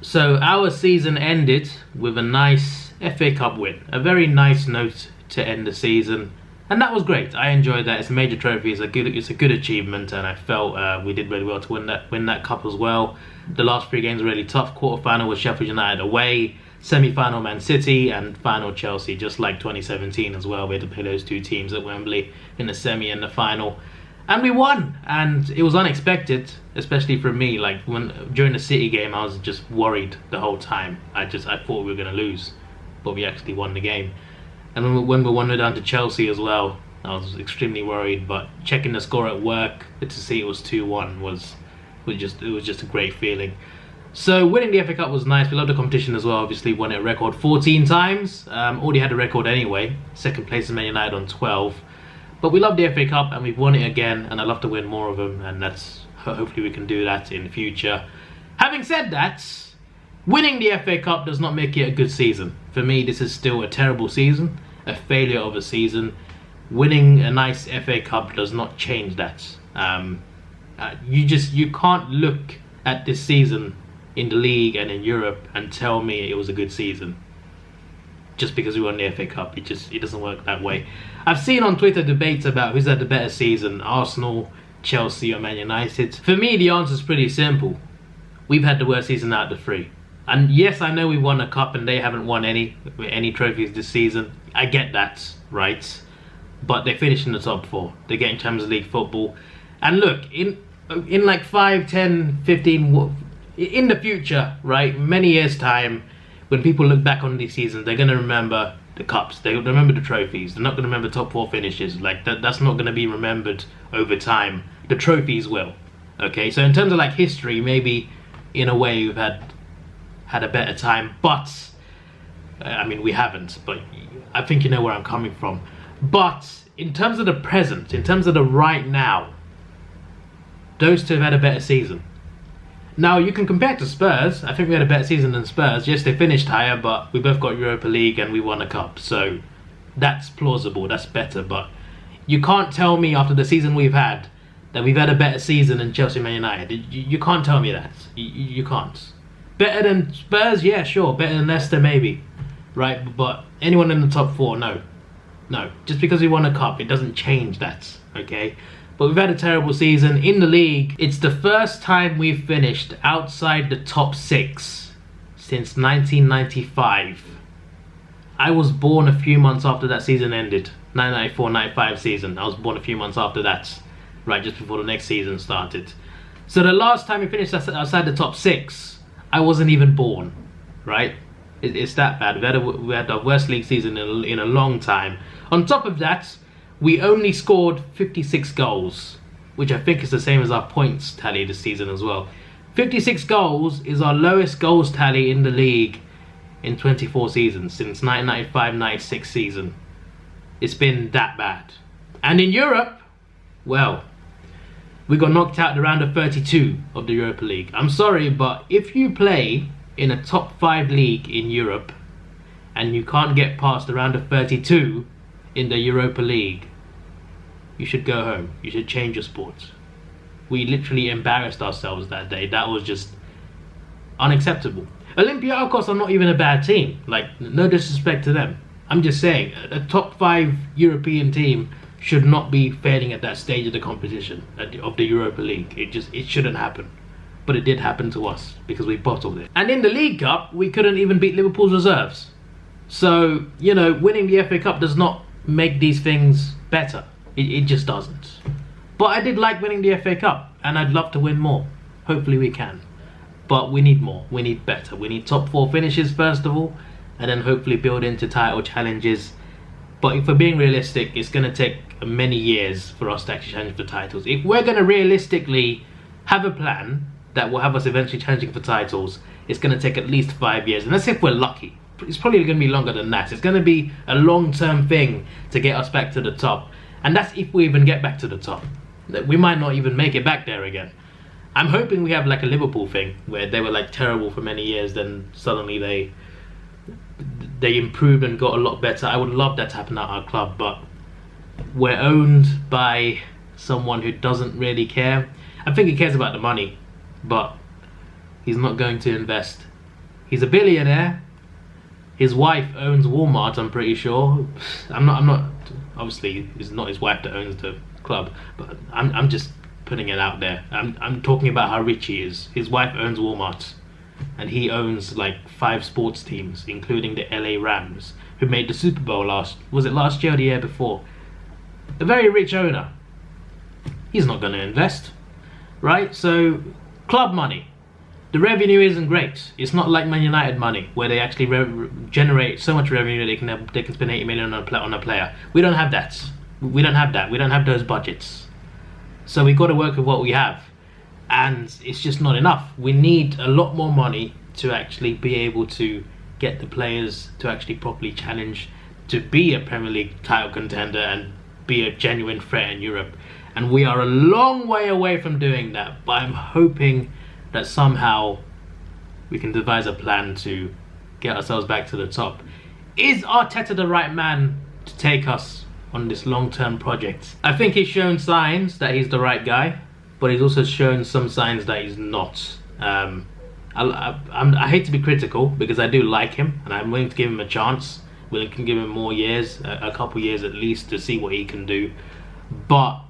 So our season ended with a nice FA Cup win. A very nice note to end the season. And that was great. I enjoyed that. It's a major trophy. It's a good achievement, and I felt we did really well to win that cup as well. The last 3 games were really tough. Quarter-final was Sheffield United away, semi-final Man City, and final Chelsea, just like 2017 as well. We had to play those 2 teams at Wembley in the semi and the final. And we won, and it was unexpected, especially for me. Like during the City game, I was just worried the whole time. I thought we were going to lose, but we actually won the game. And when we won it down to Chelsea as well, I was extremely worried. But checking the score at work to see it was 2-1 was just a great feeling. So winning the FA Cup was nice. We loved the competition as well. Obviously won it a record 14 times. Already had a record anyway. Second place is Man United on 12. But we love the FA Cup and we've won it again, and I'd love to win more of them, and hopefully we can do that in the future. Having said that, winning the FA Cup does not make it a good season. For me, this is still a terrible season, a failure of a season. Winning a nice FA Cup does not change that. You can't look at this season in the league and in Europe and tell me it was a good season just because we won the FA Cup. It doesn't work that way. I've seen on Twitter debates about who's had the better season, Arsenal, Chelsea or Man United. For me, the answer is pretty simple. We've had the worst season out of the 3. And yes, I know we won a cup and they haven't won any trophies this season. I get that, right? But they finished in the top 4. They're getting Champions League football. And look, in like 5, 10, 15, in the future, right, many years' time, when people look back on these seasons, they're going to remember the cups. They'll remember the trophies. They're not going to remember top 4 finishes. Like that's not going to be remembered over time. The trophies will. Okay, so in terms of like history, maybe in a way we've had a better time, but I mean we haven't. But I think you know where I'm coming from. But in terms of the present, in terms of the right now, those 2 have had a better season. Now, you can compare to Spurs. I think we had a better season than Spurs. Yes, they finished higher, but we both got Europa League and we won a cup. So that's plausible, that's better. But you can't tell me after the season we've had that we've had a better season than Chelsea and Man United. You can't tell me that. You can't. Better than Spurs? Yeah, sure. Better than Leicester, maybe. Right? But anyone in the top 4, no. No. Just because we won a cup, it doesn't change that. Okay? But we've had a terrible season. In the league, it's the first time we've finished outside the top 6 since 1995. I was born a few months after that season ended. 1994-95 season. I was born a few months after that. Right, just before the next season started. So the last time we finished outside the top 6, I wasn't even born. Right? It's that bad. We had our worst league season in a long time. On top of that, we only scored 56 goals, which I think is the same as our points tally this season as well. 56 goals is our lowest goals tally in the league in 24 seasons, since 1995-96 season. It's been that bad. And in Europe, well, we got knocked out the round of 32 of the Europa League. I'm sorry, but if you play in a top 5 league in Europe and you can't get past the round of 32 in the Europa League, you should go home. You should change your sport. We literally embarrassed ourselves that day. That was just unacceptable. Olympiacos are not even a bad team. Like, no disrespect to them. I'm just saying, a top 5 European team should not be failing at that stage of the competition, of the Europa League. It shouldn't happen. But it did happen to us because we bottled it. And in the League Cup, we couldn't even beat Liverpool's reserves. So, you know, winning the FA Cup does not make these things better. It just doesn't. But I did like winning the FA Cup, and I'd love to win more. Hopefully we can. But we need more. We need better. We need top 4 finishes first of all, and then hopefully build into title challenges. But if we're being realistic, it's going to take many years for us to actually challenge for titles. If we're going to realistically have a plan that will have us eventually challenging for titles, it's going to take at least 5 years. And that's if we're lucky. It's probably going to be longer than that. It's going to be a long-term thing to get us back to the top. And that's if we even get back to the top. We might not even make it back there again. I'm hoping we have like a Liverpool thing where they were like terrible for many years, then suddenly they improved and got a lot better. I would love that to happen at our club, but we're owned by someone who doesn't really care. I think he cares about the money, but he's not going to invest He's a billionaire. His wife owns Walmart, I'm pretty sure. I'm not. Obviously, it's not his wife that owns the club, but I'm just putting it out there. I'm talking about how rich he is. His wife owns Walmart, and he owns like 5 sports teams, including the LA Rams, who made the Super Bowl last year or the year before. A very rich owner. He's not going to invest, right? So, club money. The revenue isn't great. It's not like Man United money, where they actually generate so much revenue that they can spend 80 million on a player. We don't have that. We don't have that. We don't have those budgets. So we've got to work with what we have, and it's just not enough. We need a lot more money to actually be able to get the players to actually properly challenge to be a Premier League title contender and be a genuine threat in Europe. And we are a long way away from doing that, but I'm hoping that somehow we can devise a plan to get ourselves back to the top. Is Arteta the right man to take us on this long-term project? I think he's shown signs that he's the right guy, but he's also shown some signs that he's not. I hate to be critical because I do like him and I'm willing to give him a chance. Willing to give him more years, a couple years at least, to see what he can do. But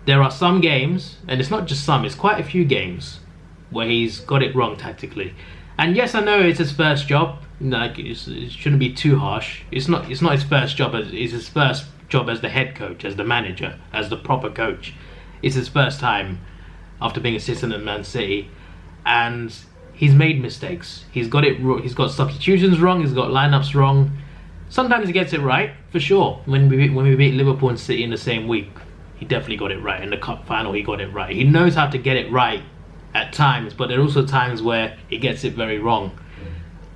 there are some games, and it's not just some, it's quite a few games where he's got it wrong tactically. And yes, I know it's his first job. Like it shouldn't be too harsh. It's not his first job. It's his first job as the head coach, as the manager, as the proper coach. It's his first time after being assistant at Man City, and he's made mistakes. He's got He's got substitutions wrong. He's got lineups wrong. Sometimes he gets it right, for sure. When we beat Liverpool and City in the same week, he definitely got it right. In the cup final, he got it right. He knows how to get it right at times, but there are also times where he gets it very wrong.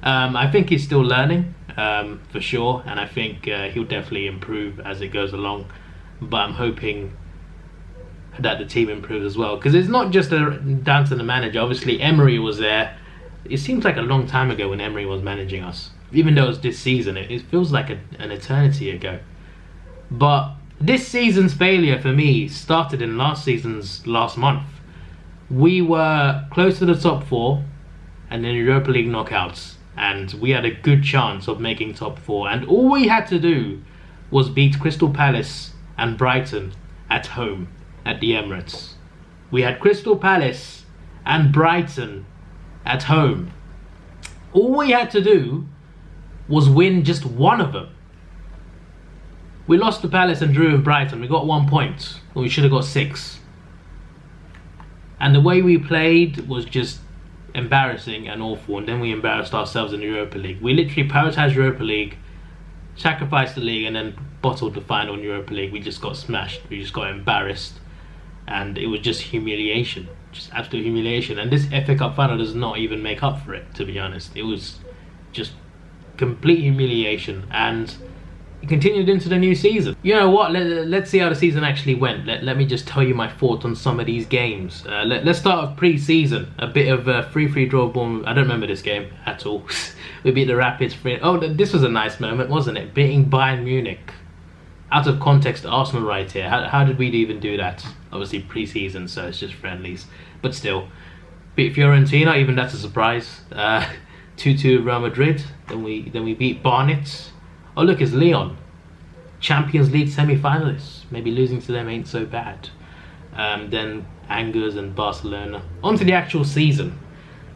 I think he's still learning, for sure, and I think he'll definitely improve as it goes along. But I'm hoping that the team improves as well, because it's not just down to the manager. Obviously, Emery was there. It seems like a long time ago when Emery was managing us. Even though it's this season, it feels like an eternity ago. But this season's failure for me started in last month. We were close to the top 4 and then Europa League knockouts, and we had a good chance of making top 4, and all we had to do was beat Crystal Palace and Brighton at home at the Emirates. We had Crystal Palace and Brighton at home. All we had to do was win just one of them. We lost to Palace and drew with Brighton. We got 1 point, and we should have got 6. And the way we played was just embarrassing and awful, and then we embarrassed ourselves in the Europa League. We literally prioritised Europa League, sacrificed the league, and then bottled the final in Europa League. We just got smashed. We just got embarrassed, and it was just humiliation, just absolute humiliation. And this FA Cup final does not even make up for it, to be honest. It was just complete humiliation, and it continued into the new season. You know what, let's see how the season actually went. Let me just tell you my thoughts on some of these games. Let's start with pre-season. A bit of a 3-3 draw of Bournemouth. I don't remember this game at all. We beat the Rapids 3. Oh, this was a nice moment, wasn't it? Beating Bayern Munich. Out of context, Arsenal right here. How did we even do that? Obviously pre-season, so it's just friendlies. But still, beat Fiorentina, even that's a surprise. 2-2 Real Madrid. Then we beat Barnet. Oh look, it's Lyon, Champions League semi-finalists. Maybe losing to them ain't so bad. Then Angers and Barcelona. On to the actual season.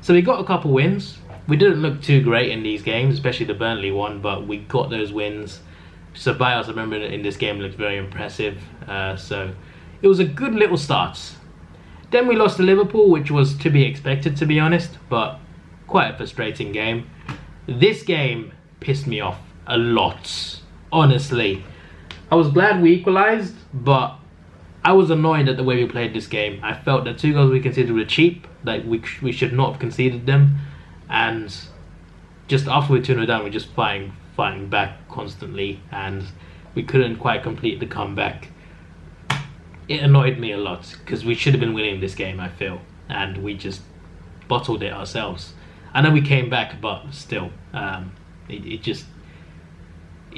So we got a couple wins. We didn't look too great in these games, especially the Burnley one, but we got those wins. Ceballos, I remember in this game, looked very impressive. So it was a good little start. Then we lost to Liverpool, which was to be expected, to be honest, but quite a frustrating game. This game pissed me off a lot, honestly. I was glad we equalised, but I was annoyed at the way we played this game. I felt that 2 goals we conceded were cheap, like we should not have conceded them, and just after we 2-0 down, we're just fighting back constantly, and we couldn't quite complete the comeback. It annoyed me a lot, because we should have been winning this game, I feel, and we just bottled it ourselves. I know we came back, but still,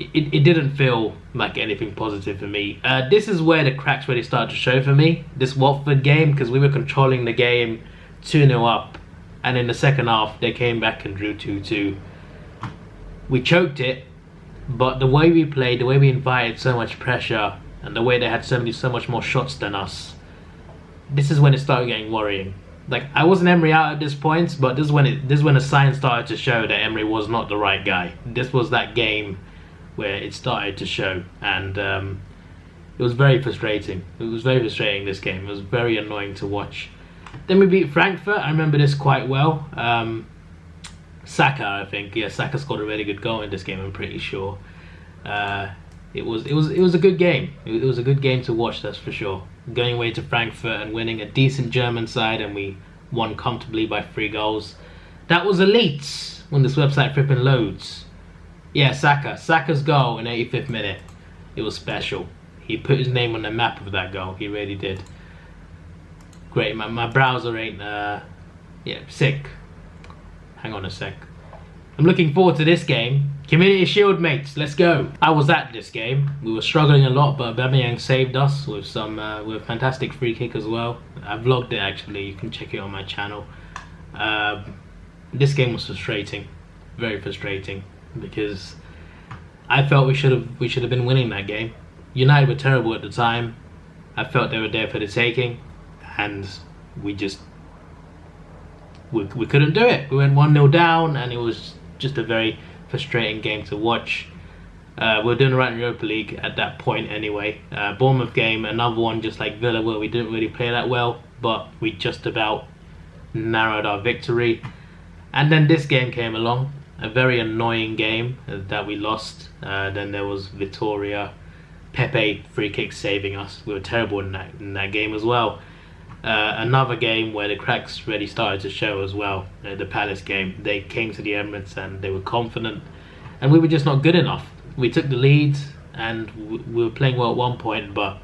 it didn't feel like anything positive for me. This is where the cracks really started to show for me, this Watford game, because we were controlling the game 2-0 up, and in the second half they came back and drew 2-2. We choked it, but the way we played, the way we invited so much pressure, and the way they had so much more shots than us, this is when it started getting worrying. Like, I wasn't Emery out at this point, but this is when the signs started to show that Emery was not the right guy. This was that game where it started to show, and it was very frustrating. It was very frustrating, this game. It was very annoying to watch. Then we beat Frankfurt. I remember this quite well. Saka, I think. Yeah, Saka scored a really good goal in this game, I'm pretty sure. It was a good game. It was a good game to watch, that's for sure. Going away to Frankfurt and winning a decent German side, and we won comfortably by 3 goals. That was elite when this website flipping loads. Yeah, Saka's goal in 85th minute. It was special. He put his name on the map of that goal. He really did. Great. My browser ain't sick. Hang on a sec. I'm looking forward to this game. Community Shield, mates, let's go. I was at this game. We were struggling a lot, but Aubameyang saved us with some with a fantastic free kick as well. I vlogged it actually. You can check it on my channel. This game was frustrating, very frustrating, because I felt we should have been winning that game. United were terrible at the time. I felt they were there for the taking, and we couldn't do it. We went 1-0 down, and it was just a very frustrating game to watch. We were doing right in Europa League at that point anyway. Bournemouth game, another one just like Villa, where we didn't really play that well, but we just about narrowed our victory. And then this game came along, a very annoying game that we lost. Then there was Vitoria, Pepe free kick saving us. We were terrible in that game as well. Another game where the cracks really started to show as well. The Palace game, they came to the Emirates and they were confident, and we were just not good enough. We took the lead and we were playing well at one point, but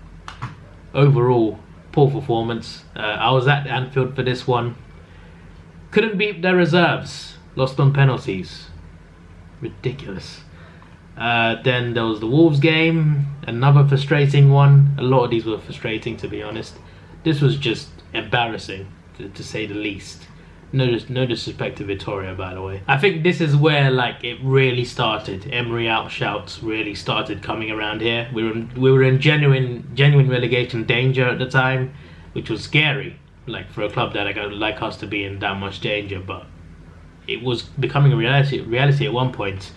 overall poor performance. I was at Anfield for this one. Couldn't beat their reserves. Lost on penalties. Ridiculous. Then there was the Wolves game, another frustrating one. A lot of these were frustrating, to be honest. This was just embarrassing, to say the least. No disrespect to Vitoria, by the way. I think this is where like it really started. Emery out shouts really started coming around here. We were in genuine relegation danger at the time, which was scary. Like for a club that like us to be in that much danger, but it was becoming a reality at one point.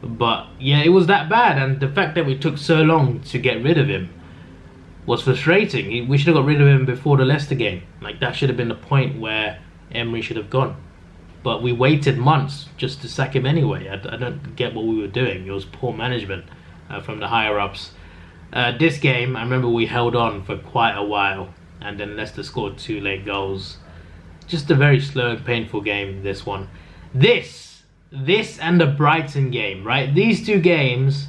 But yeah, it was that bad, and the fact that we took so long to get rid of him was frustrating. We should have got rid of him before the Leicester game. Like, that should have been the point where Emery should have gone. But we waited months just to sack him anyway. I don't get what we were doing. It was poor management from the higher-ups. This game, I remember we held on for quite a while, and then Leicester scored 2 late goals. Just a very slow and painful game, this one. This and the Brighton game, right? These 2 games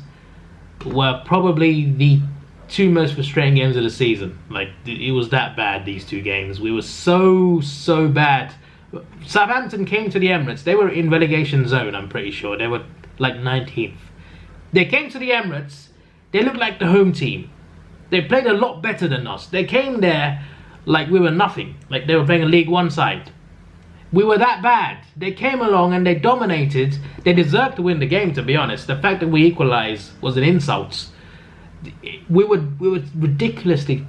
were probably the 2 most frustrating games of the season. Like, it was that bad, these 2 games. We were so bad. Southampton came to the Emirates. They were in relegation zone, I'm pretty sure. They were like 19th. They came to the Emirates. They looked like the home team. They played a lot better than us. They came there like we were nothing. Like they were playing a League One side. We were that bad. They came along and they dominated. They deserved to win the game, to be honest. The fact that we equalised was an insult. We were ridiculously.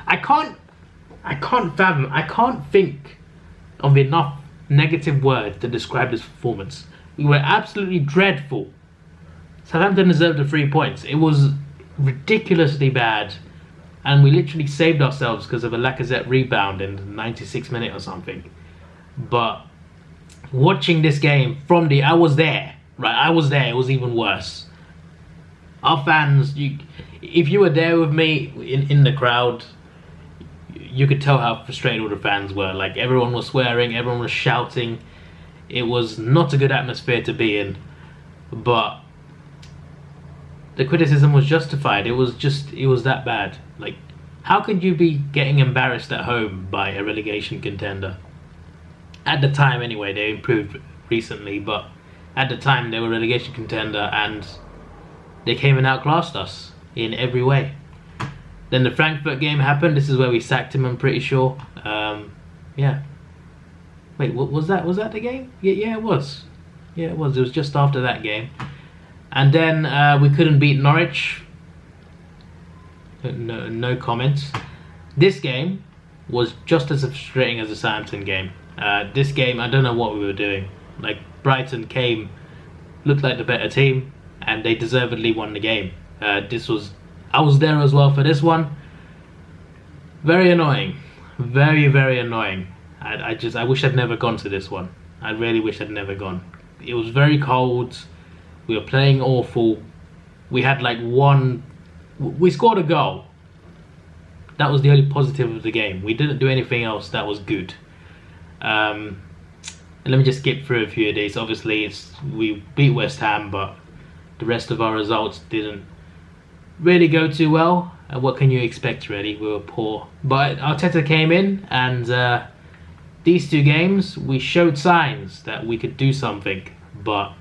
I can't fathom. I can't think of enough negative words to describe this performance. We were absolutely dreadful. Southampton deserved the 3 points. It was ridiculously bad, and we literally saved ourselves because of a Lacazette rebound in the 96th minute or something. But watching this game I was there, right? I was there. It was even worse. Our fans, if you were there with me in the crowd, you could tell how frustrated all the fans were. Like, everyone was swearing, everyone was shouting. It was not a good atmosphere to be in, but the criticism was justified. It was that bad. Like, how could you be getting embarrassed at home by a relegation contender? At the time anyway, they improved recently, but at the time they were a relegation contender and they came and outclassed us in every way. Then the Frankfurt game happened. This is where we sacked him, I'm pretty sure. Yeah. Wait, was that the game? Yeah, it was. Yeah, it was. It was just after that game. And then we couldn't beat Norwich. No comments. This game was just as frustrating as the Southampton game. This game, I don't know what we were doing. Like, Brighton looked like the better team, and they deservedly won the game. I was there as well for this one. Very annoying. Very, very annoying. I wish I'd never gone to this one. I really wish I'd never gone. It was very cold. We were playing awful. We had like we scored a goal. That was the only positive of the game. We didn't do anything else that was good. And let me just skip through a few of these. Obviously, we beat West Ham, but the rest of our results didn't really go too well. What can you expect, really? We were poor. But Arteta came in, and these two games, we showed signs that we could do something. But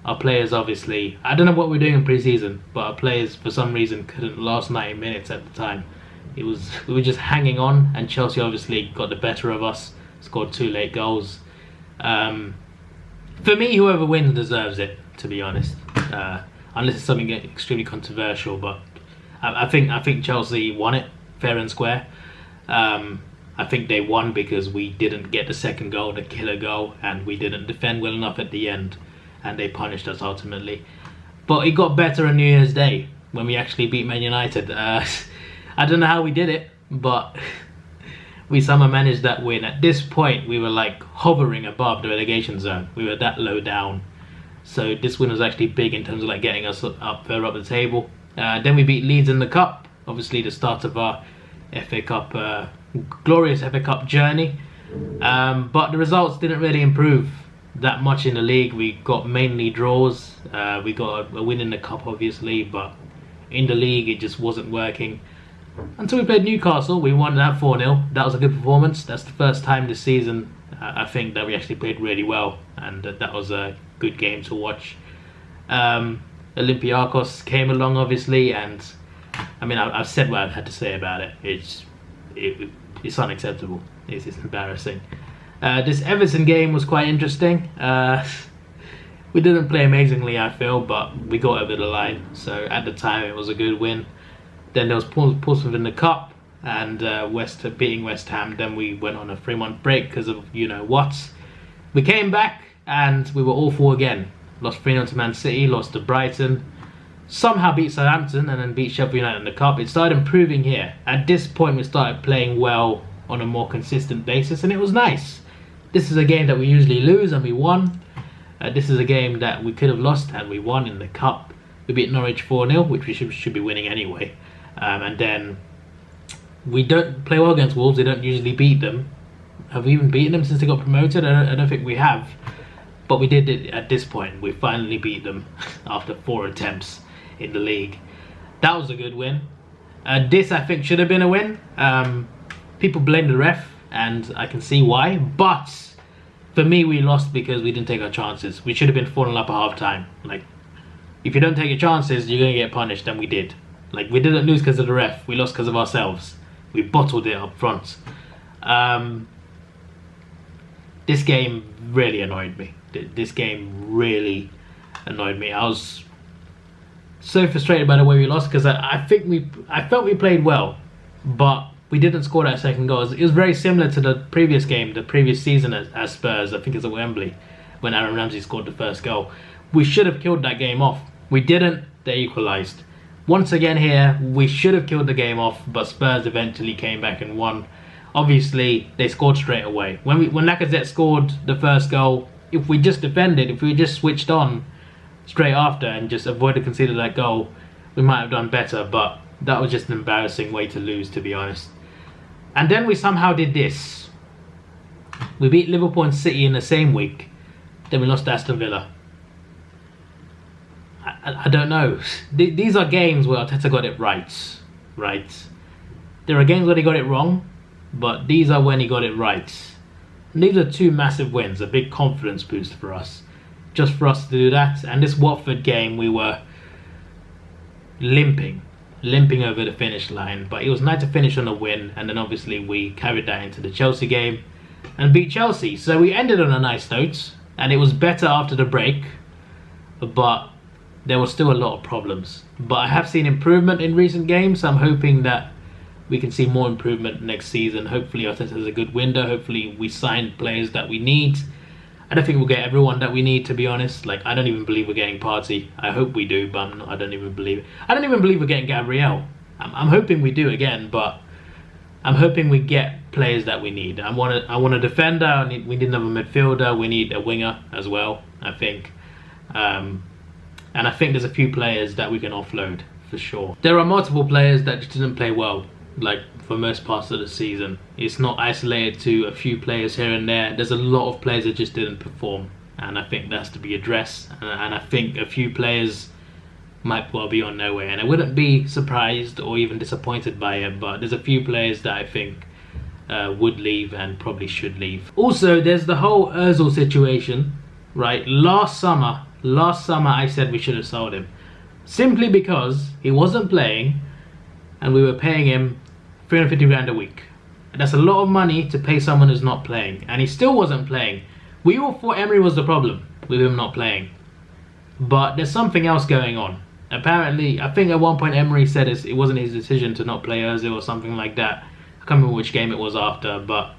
our players, obviously, I don't know what we're doing in pre-season, but our players, for some reason, couldn't last 90 minutes at the time. We were just hanging on, and Chelsea obviously got the better of us, scored 2 late goals. For me, whoever wins deserves it, to be honest. Unless it's something extremely controversial, but I think Chelsea won it fair and square. I think they won because we didn't get the second goal, the killer goal, and we didn't defend well enough at the end, and they punished us ultimately. But it got better on New Year's Day when we actually beat Man United. I don't know how we did it, but we somehow managed that win. At this point, we were like hovering above the relegation zone. We were that low down. So this win was actually big in terms of like getting us up further up the table. Then we beat Leeds in the cup. Obviously the start of our FA Cup, glorious FA Cup journey. But the results didn't really improve that much in the league. We got mainly draws. We got a win in the cup, obviously, but in the league it just wasn't working. Until we played Newcastle, we won that 4-0. That was a good performance. That's the first time this season, I think, that we actually played really well, and that was a good game to watch. Olympiacos came along, obviously, and I mean, I've said what I've had to say about it. It's unacceptable. It's embarrassing. This Everton game was quite interesting. We didn't play amazingly, I feel, but we got over the line. So at the time, it was a good win. Then there was Portsmouth in the cup, and beating West Ham. Then we went on a 3-month break because of you-know-what. We came back, and we were awful again. Lost 3-0 to Man City, lost to Brighton. Somehow beat Southampton, and then beat Sheffield United in the cup. It started improving here. At this point, we started playing well on a more consistent basis, and it was nice. This is a game that we usually lose, and we won. This is a game that we could have lost, and we won in the cup. We beat Norwich 4-0, which we should be winning anyway. And then we don't play well against Wolves. They don't usually beat them. Have we even beaten them since they got promoted? I don't think we have. But we did it at this point. We finally beat them after 4 attempts in the league. That was a good win. This, I think, should have been a win. People blame the ref, and I can see why. But for me, we lost because we didn't take our chances. We should have been 4-0 up at half time. Like, if you don't take your chances, you're going to get punished, and we did. Like, we didn't lose because of the ref. We lost because of ourselves. We bottled it up front. This game really annoyed me. This game really annoyed me. I was so frustrated by the way we lost because I felt we played well, but we didn't score that second goal. It was very similar to the previous game, the previous season as Spurs. I think it's at Wembley when Aaron Ramsey scored the first goal. We should have killed that game off. We didn't. They equalised. Once again here, we should have killed the game off, but Spurs eventually came back and won. Obviously, they scored straight away. When Lacazette scored the first goal, if we just defended, if we just switched on straight after and just avoided conceding that goal, we might have done better, but that was just an embarrassing way to lose, to be honest. And then we somehow did this. We beat Liverpool and City in the same week. Then we lost to Aston Villa. I don't know. These are games where Arteta got it right. There are games where he got it wrong, but these are when he got it right. And these are 2 massive wins, a big confidence boost for us. Just for us to do that. And this Watford game, we were limping over the finish line. But it was nice to finish on a win, and then obviously we carried that into the Chelsea game. and beat Chelsea. So we ended on a nice note, and it was better after the break, but there was still a lot of problems. But I have seen improvement in recent games, so I'm hoping that we can see more improvement next season. Hopefully Arteta has a good window. Hopefully we sign players that we need. I don't think we'll get everyone that we need, to be honest. Like, I don't even believe we're getting Partey. I hope we do, but I don't even believe it. I don't even believe we're getting Gabriel. I'm hoping we do again, but I'm hoping we get players that we need. I want a defender. We need another midfielder. We need a winger as well, I think. And I think there's a few players that we can offload for sure. There are multiple players that just didn't play well, like for most parts of the season. It's not isolated to a few players here and there. There's a lot of players that just didn't perform, and I think that's to be addressed. And I think a few players might well be on their way, and I wouldn't be surprised or even disappointed by it, but there's a few players that I think would leave and probably should leave. Also, there's the whole Ozil situation, right? Last summer I said we should have sold him, simply because he wasn't playing and we were paying him 350 grand a week. And that's a lot of money to pay someone who's not playing, and he still wasn't playing. We all thought Emery was the problem with him not playing, but there's something else going on. Apparently, I think at one point Emery said it wasn't his decision to not play Ozil or something like that. I can't remember which game it was after, but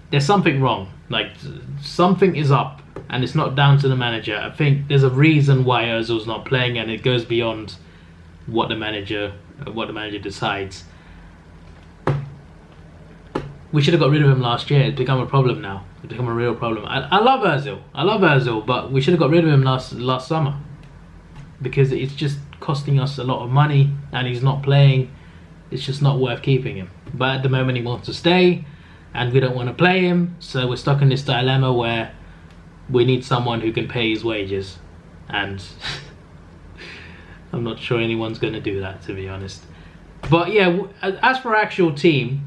there's something wrong. Like, something is up, and it's not down to the manager. I think there's a reason why Ozil's not playing, and it goes beyond what the manager decides. We should have got rid of him last year. It's become a problem now. It's become a real problem. I love Ozil, but we should have got rid of him last summer, because it's just costing us a lot of money and he's not playing. It's just not worth keeping him. But at the moment he wants to stay and we don't want to play him, so we're stuck in this dilemma where we need someone who can pay his wages, and I'm not sure anyone's going to do that, to be honest. But yeah, as for our actual team,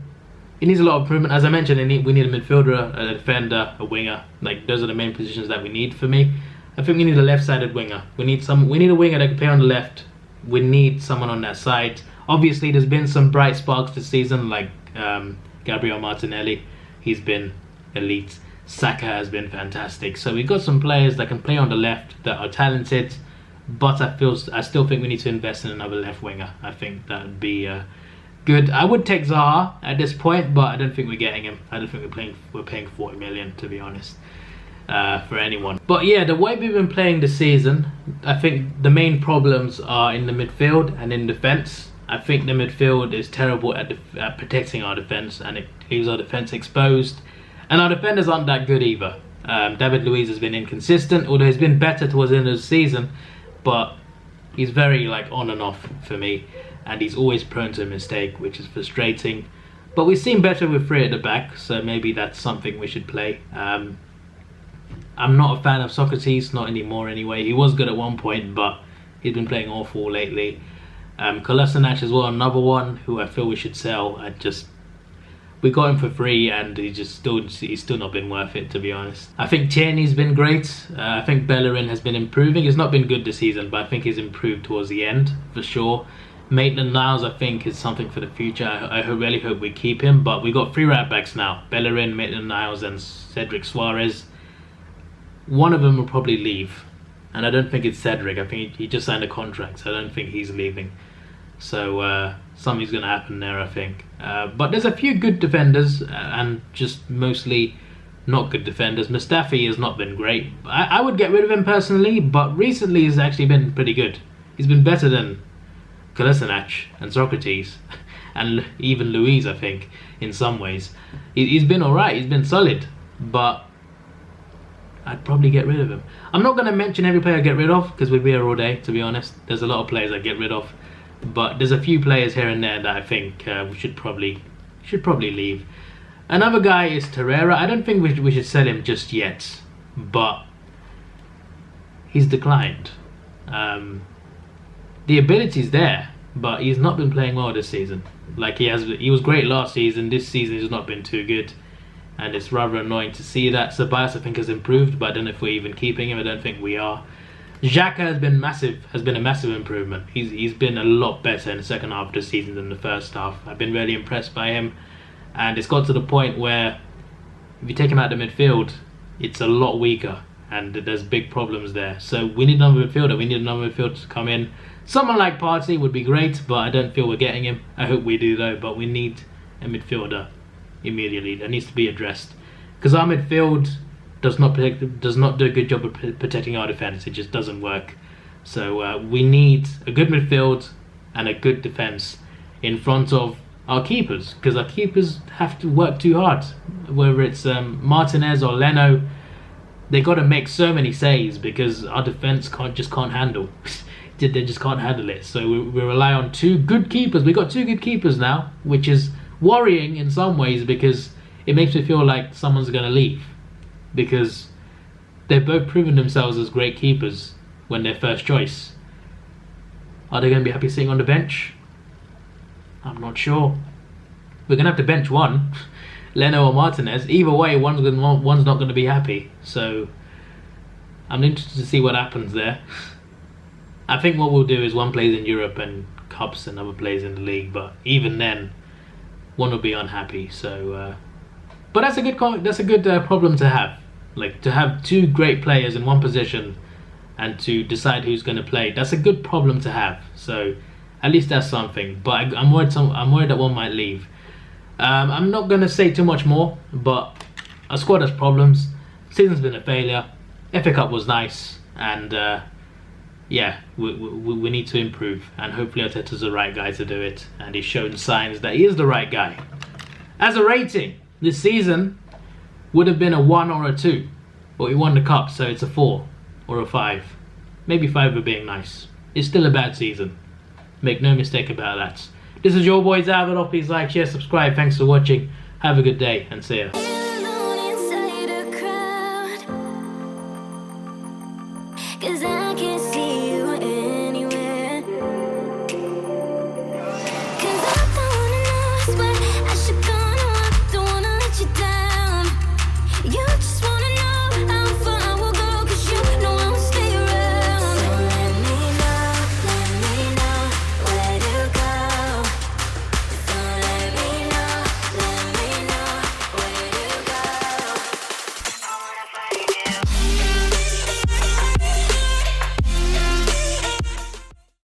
it needs a lot of improvement. As I mentioned, we need a midfielder, a defender, a winger. Like, those are the main positions that we need for me. I think we need a left-sided winger. We need a winger that can play on the left. We need someone on that side. Obviously, there's been some bright sparks this season, like Gabriel Martinelli. He's been elite. Saka has been fantastic. So we've got some players that can play on the left that are talented, but I still think we need to invest in another left winger. I think that would be good. I would take Zaha at this point, but I don't think we're getting him. I don't think we're paying 40 million, to be honest. For anyone. But yeah, the way we've been playing this season, I think the main problems are in the midfield and in defence. I think the midfield is terrible at protecting our defence, and it leaves our defence exposed. And our defenders aren't that good either. David Luiz has been inconsistent, although he's been better towards the end of the season, but he's very on and off for me, and he's always prone to a mistake, which is frustrating. But we seem better with 3 at the back, so maybe that's something we should play. I'm not a fan of Socrates, not anymore anyway. He was good at one point, but he's been playing awful lately. Kolasinac as well, another one who I feel we should sell. We got him for free, and he's still not been worth it, to be honest. I think Tierney's been great. I think Bellerin has been improving. He's not been good this season, but I think he's improved towards the end for sure. Maitland-Niles, I think, is something for the future. I really hope we keep him. But we got 3 right backs now: Bellerin, Maitland-Niles, and Cedric Suarez. One of them will probably leave, and I don't think it's Cedric. I think he just signed a contract, so I don't think he's leaving. So something's going to happen there, I think. But there's a few good defenders, and just mostly not good defenders. Mustafi has not been great. I would get rid of him personally, but recently he's actually been pretty good. He's been better than Kolasinac and Socrates, and even Luiz, I think, in some ways. He's been alright, he's been solid, but I'd probably get rid of him. I'm not going to mention every player I get rid of, because we'd be here all day, to be honest. There's a lot of players I get rid of, but there's a few players here and there that I think we should probably leave. Another guy is Torreira. I don't think we should sell him just yet, but he's declined. The ability's there, but he's not been playing well this season. Like, he was great last season. This season he's not been too good, and it's rather annoying to see that. Ceballos, I think, has improved, but I don't know if we're even keeping him. I don't think we are. Xhaka has been a massive improvement. He's been a lot better in the second half of the season than the first half. I've been really impressed by him, and it's got to the point where If you take him out of the midfield, it's a lot weaker, and there's big problems there. So we need another midfielder. We need another midfielder to come in. Someone like Partey would be great, but I don't feel we're getting him. I hope we do though, but we need a midfielder immediately. That needs to be addressed, because our midfield does not do a good job of protecting our defence. It just doesn't work. So we need a good midfield and a good defence in front of our keepers, because our keepers have to work too hard. Whether it's Martinez or Leno, they got to make so many saves because our defence can't handle. They just can't handle it. So we rely on two good keepers. We've got two good keepers now, which is worrying in some ways, because it makes me feel like someone's going to leave, because they've both proven themselves as great keepers when they're first choice. Are they going to be happy sitting on the bench? I'm not sure. We're going to have to bench one, Leno or Martinez. Either way, one's not going to be happy. So I'm interested to see what happens there. I think what we'll do is one plays in Europe and Cups, and other plays in the league. But even then, one will be unhappy. So, but that's a good problem to have. Like, to have two great players in one position and to decide who's going to play. That's a good problem to have. So at least that's something. But I'm worried that one might leave. I'm not going to say too much more, but our squad has problems. Season's been a failure. FA Cup was nice, and yeah, we need to improve. And hopefully Arteta's the right guy to do it, and he's shown signs that he is the right guy. As a rating, this season would have been a 1 or a 2, but we won the cup, so it's a 4 or a 5. Maybe 5 for being nice. It's still a bad season. Make no mistake about that. This is your boy Davidoff. Please like, share, subscribe. Thanks for watching. Have a good day, and see ya.